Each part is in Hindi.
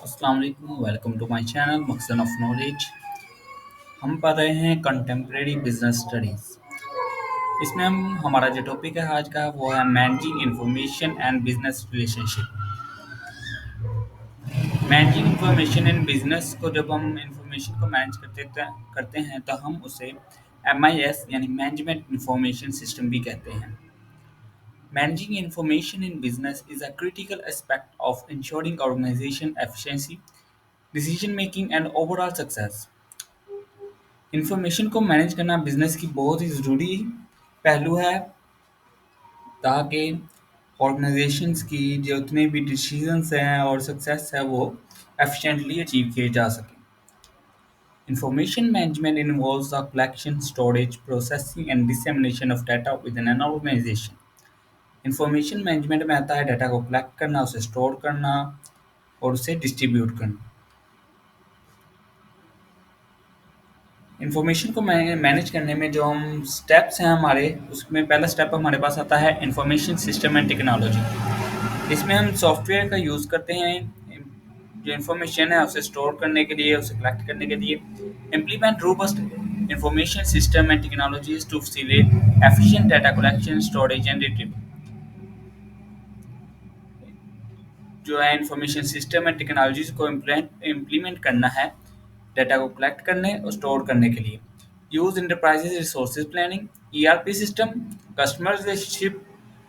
अस्सलाम वालेकुम वेलकम टू माय चैनल मकसद ऑफ नॉलेज। हम पढ़ रहे हैं कंटेम्प्रेरी बिजनेस स्टडीज़। इसमें हम हमारा जो टॉपिक है आज का वो है managing information and business relationship. Managing information in business को जब हम इंफॉर्मेशन को मैनेज करते हैं तो हम उसे MIS यानी मैनेजमेंट इंफॉर्मेशन सिस्टम भी कहते हैं। Managing information in business is a critical aspect of ensuring organization efficiency, decision making and overall success। Information को मैनेज करना बिजनेस की बहुत ही ज़रूरी पहलू है ताकि ऑर्गेनाइजेशंस की जितने भी डिसीजंस हैं और सक्सेस है वो एफिशिएंटली अचीव किए जा सकें। Information management involves the collection, storage, processing and dissemination of data within an organisation. Information management में आता है डाटा को कलेक्ट करना, उसे स्टोर करना और उसे डिस्ट्रीब्यूट करना। इंफॉर्मेशन को मैनेज करने में जो हम स्टेप्स हैं हमारे, उसमें पहला स्टेप हमारे पास आता है इंफॉर्मेशन सिस्टम एंड टेक्नोलॉजी। इसमें हम सॉफ्टवेयर का यूज़ करते हैं जो इंफॉर्मेशन है उसे स्टोर करने के लिए, उसे कलेक्ट करने के लिए। Implement robust information system and technologies to facilitate efficient data collection, storage and retrieval. जो है इंफॉर्मेशन सिस्टम एंड टेक्नोलॉजीज को इम्प्लीमेंट करना है डाटा को कलेक्ट करने और स्टोर करने के लिए। Use enterprises resources planning, ERP system, customer relationship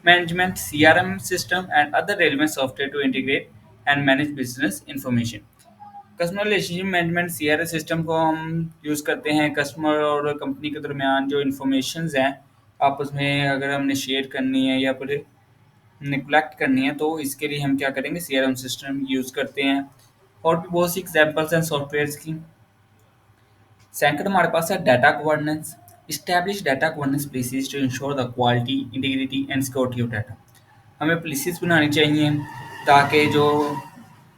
management, CRM system and other relevant software to integrate and manage business information. Customer relationship management CRM system को हम यूज़ करते हैं कस्टमर और कंपनी के दरमियान जो इन्फॉर्मेशन हैं आपस में अगर हमने शेयर करनी है या फिर नेग्लेक्ट करनी है तो इसके लिए हम क्या करेंगे, CRM सिस्टम यूज़ करते हैं। और भी बहुत सी एग्जांपल्स हैं सॉफ्टवेयर्स की। सेकंड हमारे पास है data governance. Establish data governance policies to ensure the quality, integrity and security of data. हमें पॉलिसीज बनानी चाहिए ताकि जो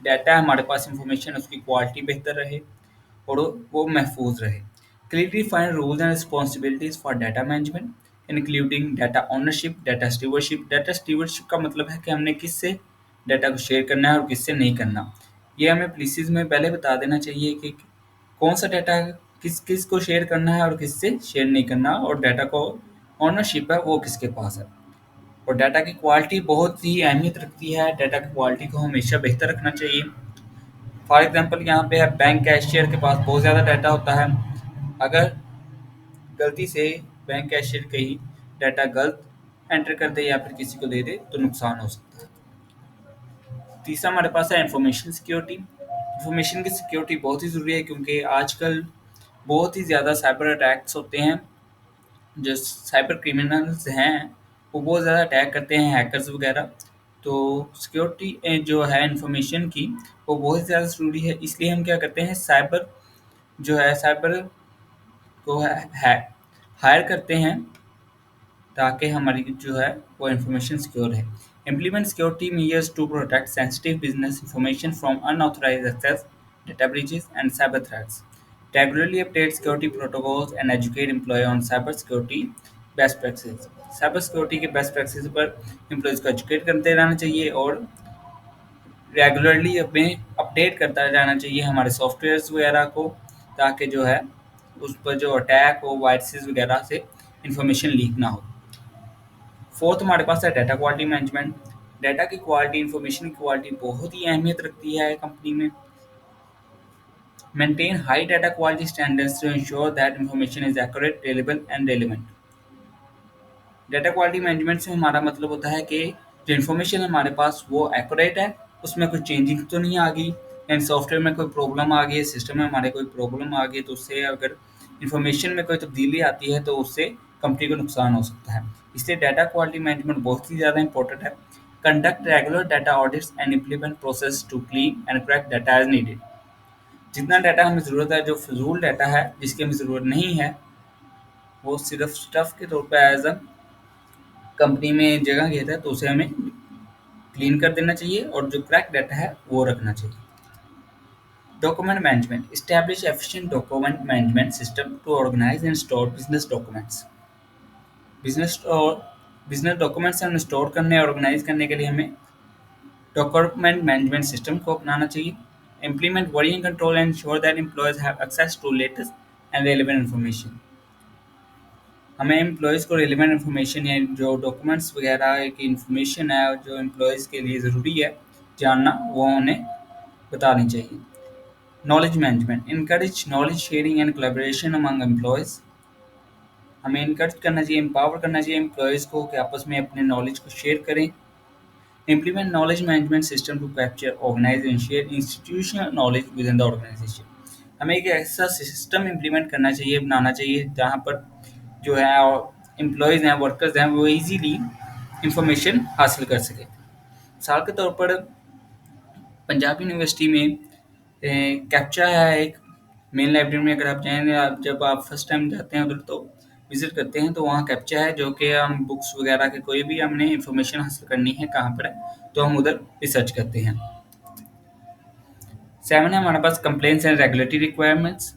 डाटा है हमारे पास इंफॉर्मेशन उसकी क्वालिटी बेहतर रहे और वो महफूज रहे। Clearly define rules and responsibilities for data management including data ownership, data stewardship. Data stewardship का मतलब है कि हमने किससे डाटा को शेयर करना है और किससे नहीं करना। ये हमें पॉलिसीज में पहले बता देना चाहिए कि कौन सा डाटा किस किस को शेयर करना है और किससे शेयर नहीं करना, और डाटा को ओनरशिप है वो किसके पास है। और डाटा की क्वालिटी बहुत ही अहमियत रखती है, डाटा की क्वालिटी को हमेशा बेहतर रखना चाहिए। फॉर एग्जांपल यहाँ पे है बैंक कैशियर के पास बहुत ज़्यादा डाटा होता है, अगर गलती से बैंक कैशियर कहीं डाटा गलत एंटर कर दे या फिर किसी को दे दे तो नुकसान हो सकता है। तीसरा हमारे पास है इंफॉर्मेशन सिक्योरिटी। इंफॉर्मेशन की सिक्योरिटी बहुत ही ज़रूरी है क्योंकि आजकल बहुत ही ज़्यादा साइबर अटैक्स होते हैं। जो साइबर क्रिमिनल्स हैं वो बहुत ज़्यादा अटैक करते हैं, हैकर्स वगैरह। तो सिक्योरिटी जो है इंफॉर्मेशन की वो बहुत ज़्यादा ज़रूरी है, इसलिए हम क्या करते हैं साइबर को हायर करते हैं ताकि हमारी जो है वो इंफॉर्मेशन सिक्योर है। Implement security measures to protect sensitive business information from unauthorised access, data breaches and cyber threats. Regularly update security protocols and educate employee on cyber security best practices. Cyber security के बेस्ट प्रैक्टिस पर एम्प्लॉयज़ को एजुकेट करते रहना चाहिए और रेगुलरली हमें अपडेट करता रहना चाहिए हमारे सॉफ्टवेयर्स वगैरह को, ताकि जो है उस पर जो अटैक हो, वायरसेस वगैरह से इंफॉर्मेशन लीक ना हो। फोर्थ हमारे पास है डाटा क्वालिटी मैनेजमेंट। डाटा की क्वालिटी, इंफॉर्मेशन की क्वालिटी बहुत ही अहमियत रखती है कंपनी में। Maintain high data quality standards to ensure that information is accurate, relevant and relevant. Data quality management से हमारा मतलब होता है कि जो इन्फॉर्मेशन हमारे पास वो एक्यूरेट है, उसमें कोई चेंजिंग तो नहीं आ गई, एंड सॉफ्टवेयर में कोई प्रॉब्लम आ गई, सिस्टम में हमारे कोई प्रॉब्लम आ गई तो उससे अगर इन्फॉर्मेशन में कोई तब्दीली आती है तो उससे कंपनी को नुकसान हो सकता है। इसलिए डाटा क्वालिटी मैनेजमेंट बहुत ही ज़्यादा इंपॉर्टेंट है। Conduct regular data audits and implement process to clean and correct data as needed. जितना डाटा हमें ज़रूरत है, जो फजूल डाटा है जिसकी हमें ज़रूरत नहीं है, वो सिर्फ स्टफ़ के तौर पर एज अ कंपनी में जगह घेरा है तो उसे हमें क्लीन कर देना चाहिए और जो करेक्ट डाटा है वो रखना चाहिए। Document management, establish efficient document management system to organise and store business documents. Business documents हमें स्टोर करने और ऑर्गेनाइज करने के लिए हमें डॉक्यूमेंट मैनेजमेंट सिस्टम को अपनाना चाहिए। implement version control and ensure that employees have access to latest and relevant information. हमें एम्प्लॉयज़ को रिलेवेंट इन्फॉर्मेशन या जो डॉक्यूमेंट्स वगैरह की इन्फॉर्मेशन है जो एम्प्लॉयज़ के लिए ज़रूरी है जानना वो उन्हें बतानी चाहिए. Knowledge management encourage knowledge sharing and collaboration among employees. हमें इनकरेज करना चाहिए, एम्पावर करना चाहिए एम्प्लॉयज़ को कि आपस में अपने नॉलेज को शेयर करें. Implement knowledge management system to capture organise and share institutional knowledge within the organisation. हमें एक ऐसा सिस्टम इम्प्लीमेंट करना चाहिए, बनाना चाहिए जहाँ पर जो है एम्प्लॉयज़ हैं, वर्कर्स हैं, वो इजीली इंफॉर्मेशन हासिल कर सकें. मिसाल के तौर पर पंजाब यूनिवर्सिटी में कैप्चा है एक. मेन लाइब्रेरी में अगर आप जाएँ, जब आप फर्स्ट टाइम जाते हैं उधर तो विज़िट करते हैं तो वहाँ कैप्चा है जो कि हम बुक्स वगैरह के कोई भी हमने इंफॉर्मेशन हासिल करनी है कहाँ पर है तो हम उधर रिसर्च करते हैं. 7 है हमारे पास complaints and regulatory requirements.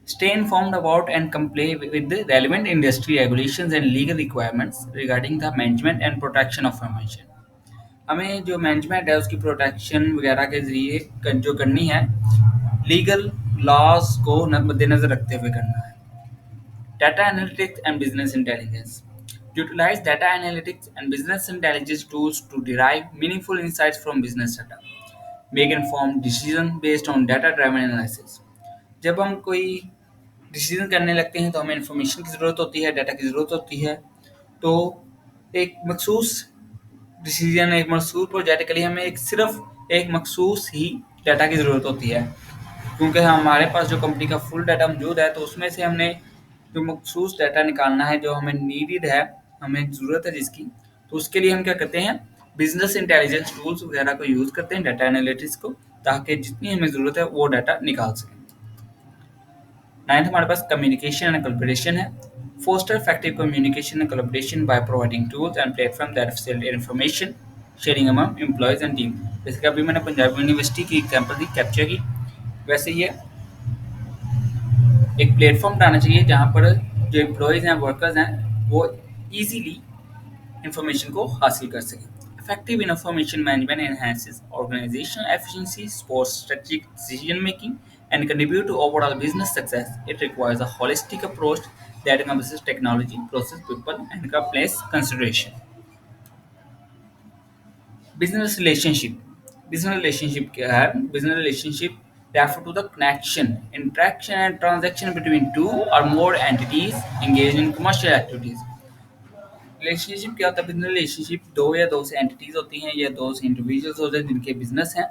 Stay informed about and comply with the relevant industry regulations and legal requirements regarding the management and protection of information. हमें जो मैनेजमेंट है उसकी प्रोटेक्शन वगैरह के ज़रिए जो करनी है लीगल लॉज को मद्देनज़र रखते हुए करना है. Data analytics and business intelligence. Utilize data analytics and business intelligence tools to derive meaningful insights from business data. Make informed decision based on data driven analysis. जब हम कोई डिसीजन करने लगते हैं तो हमें इन्फॉर्मेशन की ज़रूरत होती है, डाटा की ज़रूरत होती है. तो एक मखसूस डिसीजन, एक मखसूस प्रोजेक्ट के लिए हमें एक मखसूस ही डाटा की ज़रूरत होती है, क्योंकि हमारे पास जो कंपनी का फुल डाटा मौजूद है तो उसमें से हमने जो मखसूस डाटा निकालना है, जो हमें नीडेड है, हमें ज़रूरत है जिसकी, तो उसके लिए हम क्या करते हैं, बिजनेस इंटेलिजेंस टूल्स वगैरह को यूज़ करते हैं, डाटा एनालिटिक्स को, ताकि जितनी हमें ज़रूरत है वो डाटा निकाल सकें. 9th हमारे पास कम्युनिकेशन एंड कोलैबोरेशन है. Foster effective communication and collaboration by providing tools and platform that facilitate information sharing among employees and team. जैसे कि अभी मैंने पंजाब यूनिवर्सिटी की एग्जांपल दी कैप्चा की, वैसे ये एक प्लेटफॉर्म बनाना चाहिए जहाँ पर जो एम्प्लॉयज़ हैं, वर्कर्स हैं, वो ईजीली इंफॉर्मेशन को हासिल कर सकें. Effective information management enhances organizational efficiency, supports strategic decision making, and contribute to overall business success. It requires a holistic approach that encompasses technology, process, people, and compliance consideration. Business relationship. Business relationship क्या है? Business relationship refer to the connection, interaction, and transaction between two or more entities engaged in commercial activities. Relationship क्या होता है? बिजनेस रिलेशनशिप दो से एंटिटीज होती हैं या दो से इंडिविजुअल्स होते हैं जिनके बिजनेस हैं,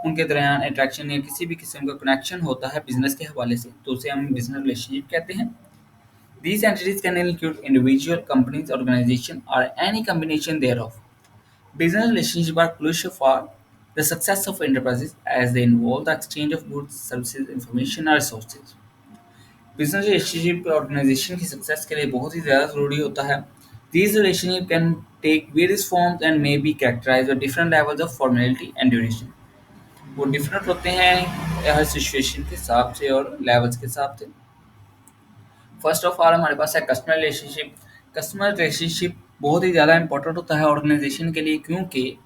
उनके दरमियान इंटरेक्शन या किसी भी किस्म का कनेक्शन होता है बिजनेस के हवाले से, तो उसे हम बिजनेस रिलेशनशिप कहते हैं. These entities can include individual, companies, organization, or any combination thereof. Business relationships are crucial for the success of enterprises as they involve the exchange of goods, services, information, or resources. Business relationship organisation की सक्सेस के लिए बहुत ही ज़्यादा ज़रूरी होता है. These relationships can take various forms and may be characterized by different levels of formality and duration. वो डिफरेंट होते हैं हर सिचुएशन के हिसाब से और लेवल्स के हिसाब से. फर्स्ट ऑफ ऑल हमारे पास है कस्टमर रिलेशनशिप. कस्टमर रिलेशनशिप बहुत ही ज़्यादा इंपॉर्टेंट होता है ऑर्गेनाइजेशन के लिए, क्योंकि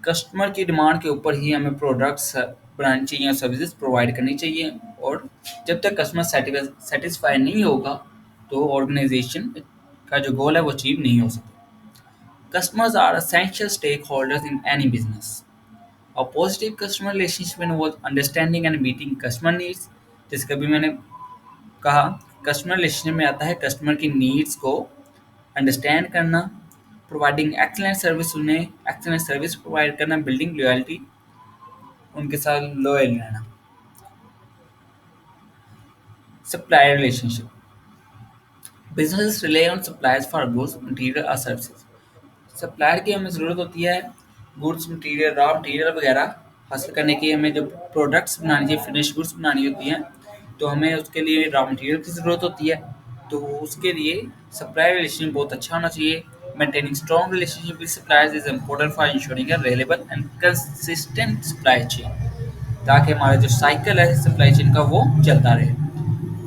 कस्टमर की डिमांड के ऊपर ही हमें प्रोडक्ट्स बनानी चाहिए और सर्विसेज प्रोवाइड करनी चाहिए, और जब तक कस्टमर सेटिस्फाई नहीं होगा तो ऑर्गेनाइजेशन का जो गोल है वो अचीव नहीं हो सकता. Customers are essential stakeholders in any business. A positive customer relationship involves understanding and meeting customer needs. जैसे कभी मैंने कहा, कस्टमर रिलेशनशिप में आता है कस्टमर की नीड्स को अंडरस्टैंड करना, प्रोवाइडिंग एक्सीलेंट सर्विस, उन्हें एक्सीलेंट सर्विस प्रोवाइड करना, बिल्डिंग लॉयल्टी, उनके साथ लॉयल रहना. Supplier relationship. Business relay on suppliers for goods, material और सर्विसेज. सप्लायर की हमें ज़रूरत होती है गुड्स, मटेरियल, रॉ मटेरियल वगैरह हासिल करने की. हमें जब प्रोडक्ट्स बनानी चाहिए, फिनिश गुड्स बनानी होती हैं, तो हमें उसके लिए रॉ मटेरियल की ज़रूरत होती है. तो उसके लिए सप्लायर रिलेशनशिप बहुत अच्छा होना चाहिए. Maintaining strong relationship with suppliers is important for ensuring a reliable and consistent supply chain, ताकि हमारा जो साइकिल है सप्लाई चेन का वो चलता रहे.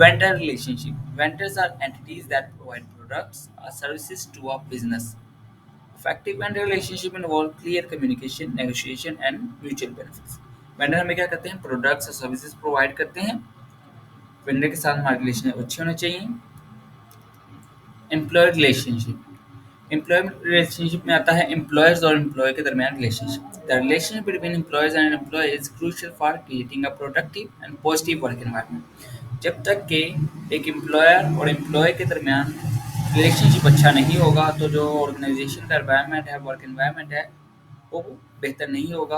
Vendor relationship. Vendors are entities that provide products or services to a business. Effective vendor relationship involve clear communication, negotiation, and mutual benefits. Vendor हमें क्या करते हैं, प्रोडक्ट्स और सर्विसेज प्रोवाइड करते हैं। वेंडर के साथ हमारे रिलेशन अच्छे होने चाहिए। एम्प्लॉय रिलेशनशिप, एम्प्लॉय रिलेशनशिप में आता है एम्प्लॉयर्स और एम्प्लॉय के दरमियान relationship. The relationship between employees and employer is crucial for creating a productive and positive work environment. जब तक कि एक एम्प्लॉयर और एम्प्लॉय के दरमियान रिलेशनशिप अच्छा नहीं होगा तो जो ऑर्गेनाइजेशन का एनवायरनमेंट है, वर्क एनवायरनमेंट है, वो बेहतर नहीं होगा।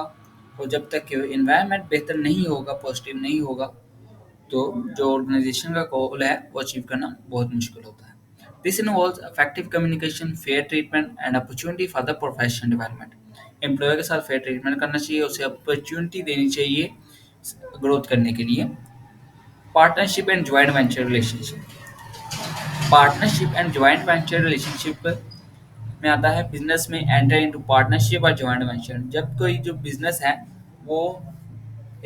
और जब तक कि एनवायरनमेंट बेहतर नहीं होगा, पॉजिटिव नहीं होगा, तो जो ऑर्गेनाइजेशन का गोल है वो अचीव करना बहुत मुश्किल होता है। This involves effective communication, fair treatment and opportunity for the professional development. Employee के साथ फेयर ट्रीटमेंट करना चाहिए, उसे अपॉर्चुनिटी देनी चाहिए ग्रोथ करने के लिए। Partnership and joint venture relationship, partnership and joint venture relationship में आता है बिजनेस में एंटर इनटू पार्टनरशिप और ज्वाइंट वेंचर। जब कोई जो बिजनेस है वो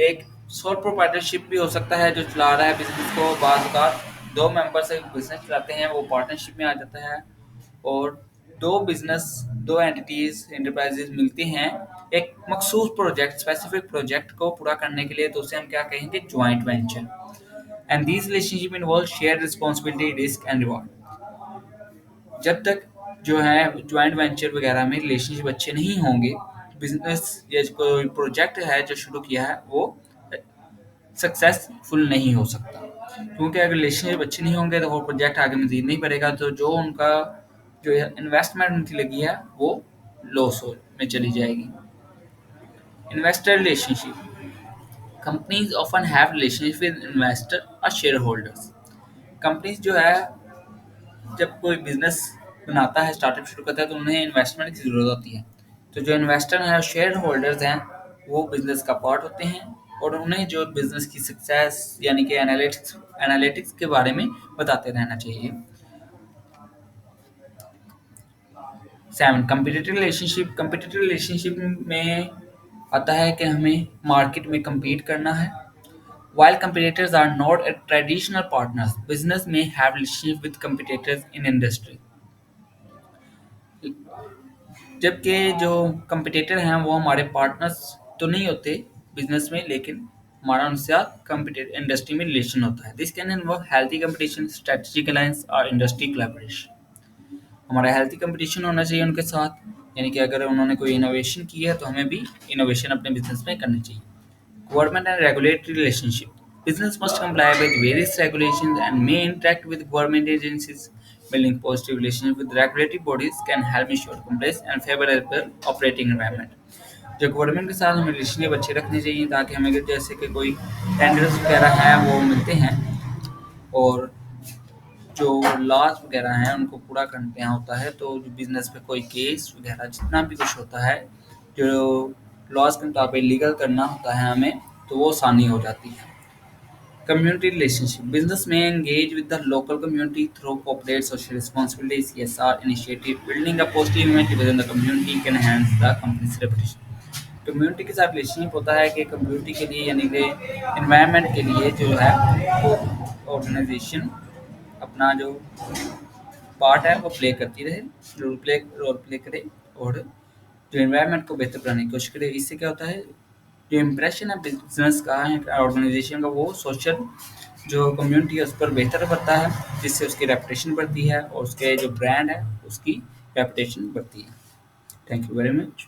एक सोल प्रोप्राइटरशिप भी हो सकता है, जो चला रहा है बिजनेस को, बाज़ औक़ात दो मेंबर्स एक बिजनेस चलाते हैं, वो पार्टनरशिप में आ जाता है। और दो बिजनेस, दो एंटिटीज एंटरप्राइजेज मिलती हैं एक मखसूस प्रोजेक्ट, स्पेसिफिक प्रोजेक्ट को पूरा करने के लिए, तो उसे हम क्या कहेंगे, joint venture. And these relationship involve share responsibility, risk and reward. जब तक जो है ज्वाइंट वेंचर वगैरह में रिलेशनशिप अच्छे नहीं होंगे, बिजनेस या कोई प्रोजेक्ट है जो शुरू किया है वो सक्सेसफुल नहीं हो सकता। क्योंकि अगर रिलेशनशिप अच्छे नहीं होंगे तो वो प्रोजेक्ट आगे मजीद नहीं बढ़ेगा, तो जो उनका जो इन्वेस्टमेंट उनकी लगी है वो लॉस हो में चली जाएगी। Investor relationship, companies often have relationship with investor और शेयर होल्डर्स। कंपनीज जो है जब कोई बिजनेस बनाता है, स्टार्टअप शुरू करता है, तो उन्हें इन्वेस्टमेंट की ज़रूरत होती है। तो जो इन्वेस्टर हैं, शेयर होल्डर्स हैं, वो बिजनेस का पार्ट होते हैं और उन्हें जो बिजनेस की सक्सेस यानी कि एनालिटिक्स एनालिटिक्स के बारे में बताते रहना चाहिए। 7 कंपटीटिव रिलेशनशिप, कंपटीटिव रिलेशनशिप में आता है कि हमें मार्केट में compete करना है। While competitors are not a traditional partners, business may have relationship with competitors in industry. जबकि जो कंपटीटर हैं वो हमारे पार्टनर्स तो नहीं होते बिजनेस में, लेकिन हमारा उनसे साथ कंपटीटर इंडस्ट्री में रिलेशन होता है। This can involve healthy competition, strategic alliance और इंडस्ट्री कोलैबोरेशन। हमारा हेल्थी कंपटीशन होना चाहिए उनके साथ, यानी कि अगर उन्होंने कोई इनोवेशन की है तो हमें भी इनोवेशन अपने बिजनेस में करनी चाहिए। Government and regulatory relationship. Business must comply with various regulations and may interact with government agencies. Building positive relations with regulatory bodies can help ensure compliance and favorable operating environment. जो गवर्नमेंट के साथ हमें रिलेशनशिप अच्छे रखने चाहिए ताकि हमें जैसे कि कोई टेंडर्स वगैरह हैं वो मिलते हैं और जो लॉज वगैरह हैं उनको पूरा करना होता है, तो जो बिजनेस पे कोई केस वगैरह जितना भी कुछ होता है, जो लॉज के मुताबिक लीगल करना होता है हमें, तो वो आसानी हो जाती है। कम्युनिटी रिलेशनशिप, बिजनेस में engage with the local community through corporate social responsibility, CSR initiative. Building a positive image with the community can enhance the companies reputation. Community के साथ रिलेशनशिप होता है कि कम्युनिटी के लिए यानी कि एनवायरनमेंट के लिए जो है वो ऑर्गेनाइजेशन अपना जो पार्ट है वो प्ले करती रहे, रोल प्ले करे और जो एनवायरनमेंट को बेहतर बनाने की कोशिश करे। इससे क्या होता है, जो इम्प्रेशन है बिजनेस का, ऑर्गेनाइजेशन का, वो सोशल जो कम्युनिटी है उस पर बेहतर बनता है, जिससे उसकी रेपुटेशन बढ़ती है और उसके जो ब्रांड है उसकी रेपुटेशन बढ़ती है। Thank you very much.